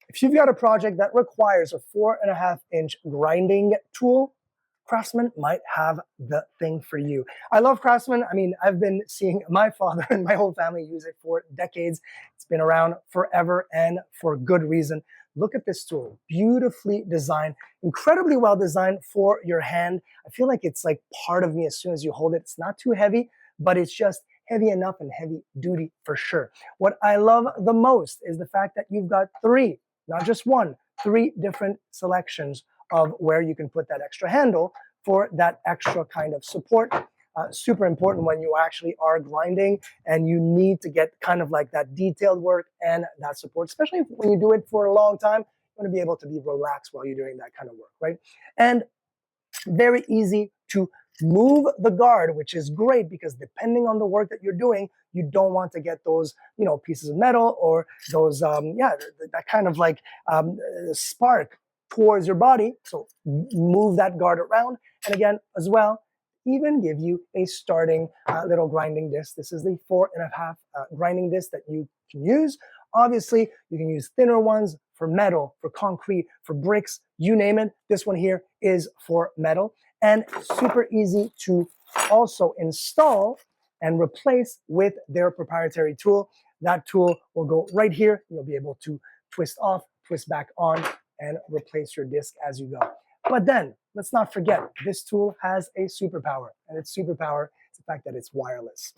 If you've got a project that requires a 4.5-inch grinding tool, Craftsman might have the thing for you. I love Craftsman. I mean, I've been seeing my father and my whole family use it for decades. It's been around forever and for good reason. Look at this tool, beautifully designed, incredibly well designed for your hand. I feel like it's like part of me as soon as you hold it. It's not too heavy, but it's just heavy enough and heavy duty for sure. What I love the most is the fact that you've got three, not just one, three different selections of where you can put that extra handle for that extra kind of support. Super important when you actually are grinding and you need to get kind of like that detailed work and that support, especially when you do it for a long time. You want to be able to be relaxed while you're doing that kind of work, right? And very easy to move the guard, which is great because depending on the work that you're doing, you don't want to get those, pieces of metal or those, that kind of like spark towards your body. So move that guard around. And again, as well, even give you a starting little grinding disc. This is the 4.5 grinding disc that you can use. Obviously, you can use thinner ones for metal, for concrete, for bricks, you name it. This one here is for metal and super easy to also install and replace with their proprietary tool. That tool will go right here. You'll be able to twist off, twist back on, and replace your disc as you go. But then, let's not forget, this tool has a superpower, and its superpower is the fact that it's wireless.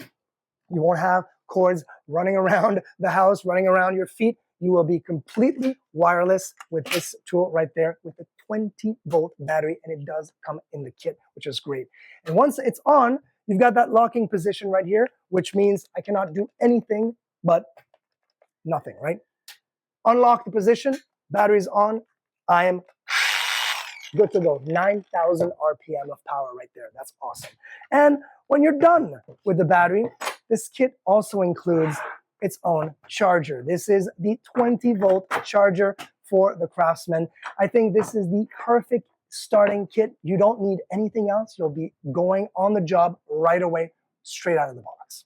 You won't have cords running around the house, running around your feet. You will be completely wireless with this tool right there with a 20-volt battery, and it does come in the kit, which is great. And once it's on, you've got that locking position right here, which means I cannot do anything but nothing, right? Unlock the position, battery's on, I am good to go. 9,000 RPM of power right there. That's awesome. And when you're done with the battery, this kit also includes its own charger. This is the 20-volt charger for the Craftsman. I think this is the perfect starting kit. You don't need anything else. You'll be going on the job right away, straight out of the box.